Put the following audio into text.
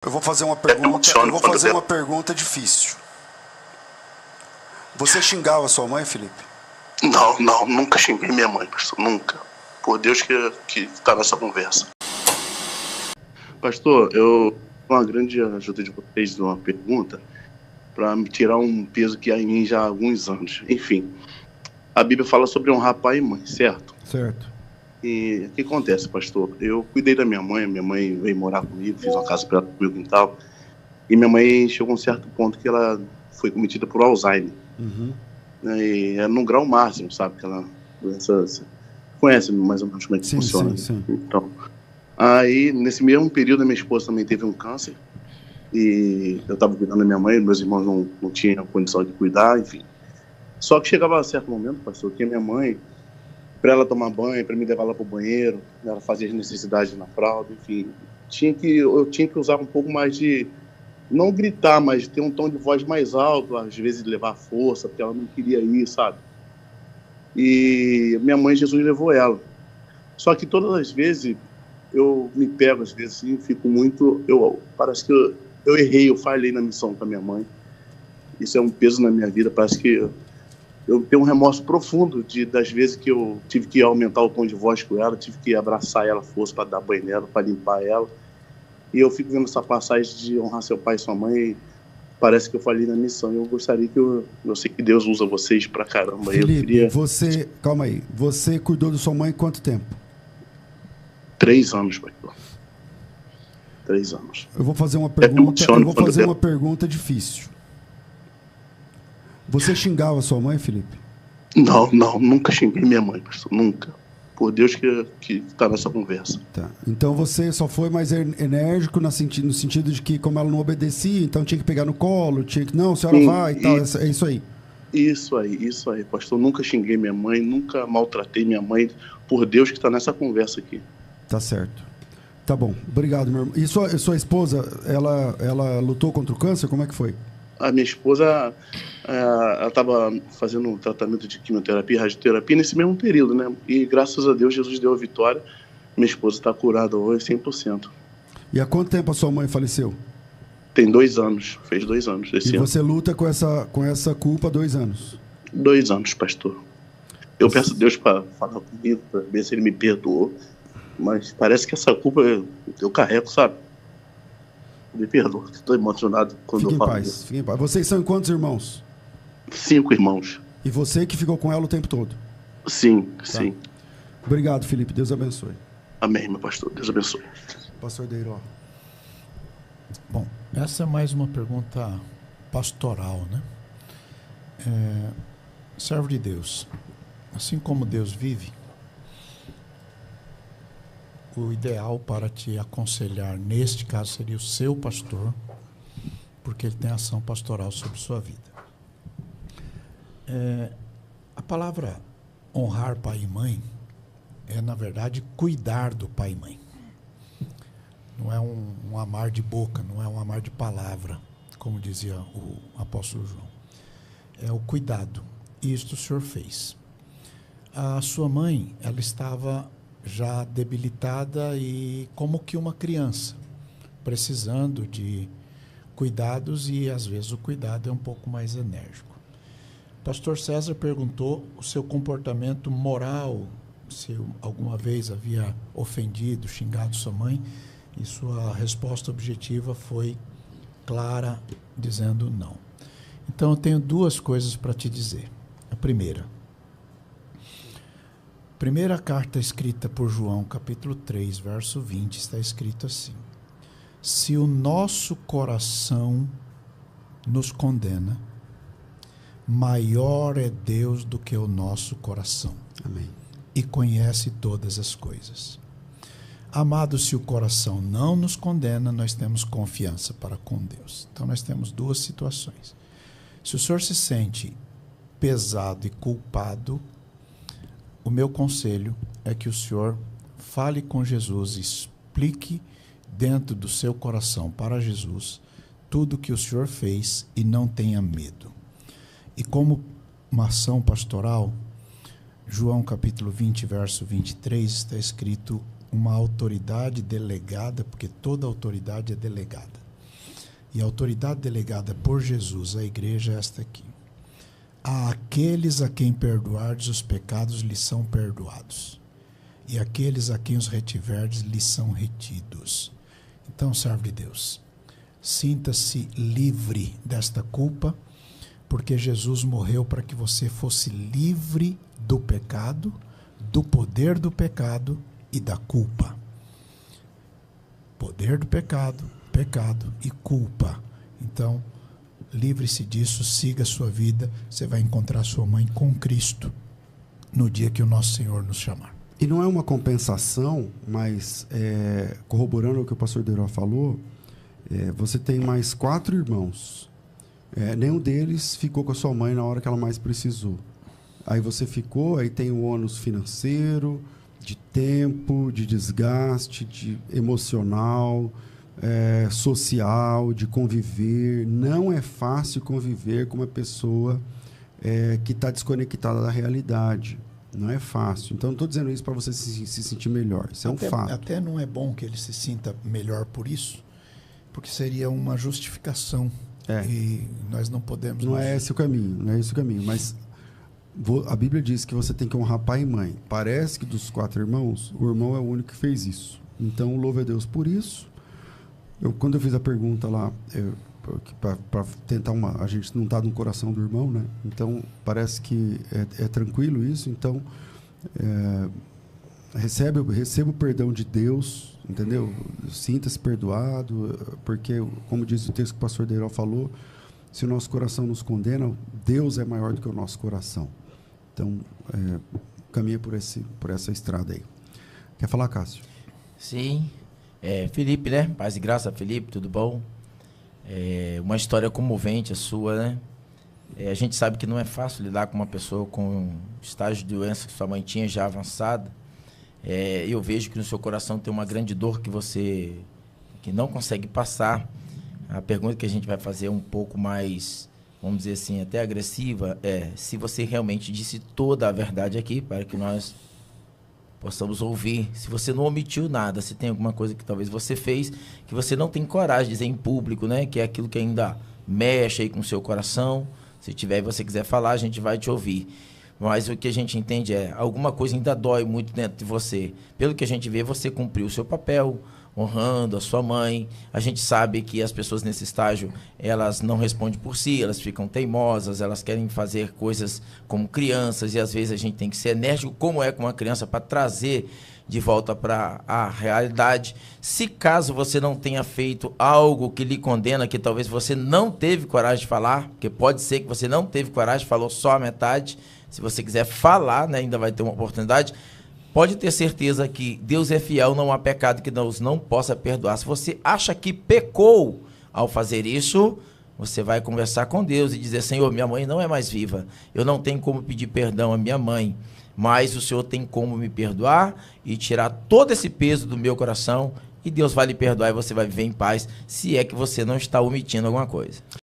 Eu vou fazer uma pergunta, uma pergunta difícil. Você xingava sua mãe, Felipe? Não, nunca xinguei minha mãe, pastor, nunca. Por Deus que está nessa conversa. Pastor, eu com a grande ajuda de vocês de uma pergunta para me tirar um peso que há em mim já há alguns anos. Enfim, a Bíblia fala sobre honrar pai e mãe, certo? Certo. E o que acontece, pastor? Eu cuidei da minha mãe veio morar comigo, fiz uma casa para ela no meu quintal. E minha mãe chegou a um certo ponto que ela foi cometida por Alzheimer. Uhum. E é no grau máximo, sabe? Aquela doença. Você conhece mais ou menos como é que funciona? Sim. Então, aí, nesse mesmo período, a minha esposa também teve um câncer. E eu estava cuidando da minha mãe, meus irmãos não tinham condição de cuidar, enfim. Só que chegava a certo momento, pastor, que a minha mãe, para ela tomar banho, para me levar lá para o banheiro, ela fazia as necessidades na fralda, enfim, eu tinha que usar um pouco mais de, não gritar, mas ter um tom de voz mais alto, às vezes levar força, porque ela não queria ir, sabe? E minha mãe, Jesus levou ela. Só que todas as vezes, eu me pego, às vezes, assim, fico muito, parece que eu errei, eu falhei na missão com a minha mãe. Isso é um peso na minha vida, parece que eu tenho um remorso profundo das vezes que eu tive que aumentar o tom de voz com ela, tive que abraçar ela, força para dar banho nela, para limpar ela. E eu fico vendo essa passagem de honrar seu pai e sua mãe, parece que eu falhei na missão. Eu gostaria que eu sei que Deus usa vocês pra caramba. Felipe, calma aí, você cuidou da sua mãe quanto tempo? 3 anos, pastor. 3 anos. Eu vou fazer uma pergunta difícil. Você xingava sua mãe, Felipe? Não, nunca xinguei minha mãe, pastor, nunca. Por Deus que está nessa conversa. Tá. Então você só foi mais enérgico no sentido de que, como ela não obedecia, então tinha que pegar no colo, não, a senhora vai e tal, é isso aí. Isso aí, pastor. Nunca xinguei minha mãe, nunca maltratei minha mãe. Por Deus que está nessa conversa aqui. Tá certo. Tá bom, obrigado, meu irmão. E sua esposa, ela lutou contra o câncer? Como é que foi? A minha esposa, ela estava fazendo um tratamento de quimioterapia, radioterapia nesse mesmo período, né? E graças a Deus, Jesus deu a vitória. Minha esposa está curada hoje 100%. E há quanto tempo a sua mãe faleceu? Tem 2 anos, fez 2 anos esse ano. E você luta com essa culpa há 2 anos? 2 anos, pastor. Eu peço a Deus para falar comigo, para ver se ele me perdoou. Mas parece que essa culpa eu carrego, sabe? Me perdoa, estou emocionado quando eu falo isso. Fique em paz. Vocês são quantos irmãos? 5 irmãos. E você que ficou com ela o tempo todo? Sim. Obrigado, Felipe. Deus abençoe. Amém, meu pastor. Deus abençoe. Pastor Deiró. Bom, essa é mais uma pergunta pastoral, né? Servo de Deus, assim como Deus vive, o ideal para te aconselhar, neste caso, seria o seu pastor, porque ele tem ação pastoral sobre sua vida. A palavra honrar pai e mãe é, na verdade, cuidar do pai e mãe. Não é um amar de boca, não é um amar de palavra, como dizia o apóstolo João. É o cuidado. E isto o senhor fez. A sua mãe, ela estava já debilitada e como que uma criança, precisando de cuidados, e às vezes o cuidado é um pouco mais enérgico. Pastor César perguntou o seu comportamento moral, se alguma vez havia ofendido, xingado sua mãe, e sua resposta objetiva foi clara, dizendo não. Então eu tenho 2 coisas para te dizer. A primeira carta escrita por João, capítulo 3, verso 20, está escrito assim: se o nosso coração nos condena, maior é Deus do que o nosso coração. Amém. E conhece todas as coisas. Amados, se o coração não nos condena, nós temos confiança para com Deus. Então nós temos 2 situações. Se o senhor se sente pesado e culpado, o meu conselho é que o senhor fale com Jesus, explique dentro do seu coração para Jesus tudo que o senhor fez e não tenha medo. E como uma ação pastoral, João capítulo 20, verso 23, está escrito uma autoridade delegada, porque toda autoridade é delegada. E a autoridade delegada por Jesus à igreja é esta aqui. Àqueles a quem perdoardes os pecados lhes são perdoados, e aqueles a quem os retiverdes lhes são retidos. Então, servo de Deus, sinta-se livre desta culpa, porque Jesus morreu para que você fosse livre do pecado, do poder do pecado e da culpa. Poder do pecado, pecado e culpa. Então, livre-se disso, siga a sua vida, você vai encontrar sua mãe com Cristo no dia que o nosso Senhor nos chamar. E não é uma compensação, mas corroborando o que o pastor Deiró falou, você tem mais 4 irmãos. Nenhum deles ficou com a sua mãe na hora que ela mais precisou. Aí você ficou, aí tem o ônus financeiro, de tempo, de desgaste, de emocional, social, de conviver. Não é fácil conviver com uma pessoa que está desconectada da realidade. Não é fácil. Então, não estou dizendo isso para você se sentir melhor. Isso é um fato. Até não é bom que ele se sinta melhor por isso, porque seria uma justificação. E nós não podemos... Não é esse o caminho, não é esse o caminho. Mas a Bíblia diz que você tem que honrar pai e mãe. Parece que dos 4 irmãos, o irmão é o único que fez isso. Então, louve a Deus por isso. Quando eu fiz a pergunta lá, para tentar a gente não está no coração do irmão, né? Então, parece que é tranquilo isso. Então, receba o perdão de Deus, entendeu? Sinta-se perdoado, porque, como diz o texto que o pastor Deiró falou, se o nosso coração nos condena, Deus é maior do que o nosso coração. Então, caminha por essa estrada aí. Quer falar, Cássio? Sim. Felipe, né? Paz e graça, Felipe, tudo bom? Uma história comovente a sua, né? A gente sabe que não é fácil lidar com uma pessoa com estágio de doença que sua mãe tinha já avançada. Eu vejo que no seu coração tem uma grande dor que não consegue passar. A pergunta que a gente vai fazer é um pouco mais, vamos dizer assim, até agressiva, se você realmente disse toda a verdade aqui, para que nós possamos ouvir. Se você não omitiu nada, se tem alguma coisa que talvez você fez, que você não tem coragem de dizer em público, né? Que é aquilo que ainda mexe aí com o seu coração. Se tiver e você quiser falar, a gente vai te ouvir. Mas o que a gente entende alguma coisa ainda dói muito dentro de você. Pelo que a gente vê, você cumpriu o seu papel, honrando a sua mãe. A gente sabe que as pessoas nesse estágio, elas não respondem por si, elas ficam teimosas, elas querem fazer coisas como crianças, e às vezes a gente tem que ser enérgico, como é com uma criança, para trazer de volta para a realidade. Se caso você não tenha feito algo que lhe condena, que talvez você não teve coragem de falar, porque pode ser que você não teve coragem, falou só a metade. Se você quiser falar, né, ainda vai ter uma oportunidade. Pode ter certeza que Deus é fiel, não há pecado que Deus não possa perdoar. Se você acha que pecou ao fazer isso, você vai conversar com Deus e dizer: Senhor, minha mãe não é mais viva. Eu não tenho como pedir perdão à minha mãe, mas o Senhor tem como me perdoar e tirar todo esse peso do meu coração, e Deus vai lhe perdoar e você vai viver em paz, se é que você não está omitindo alguma coisa.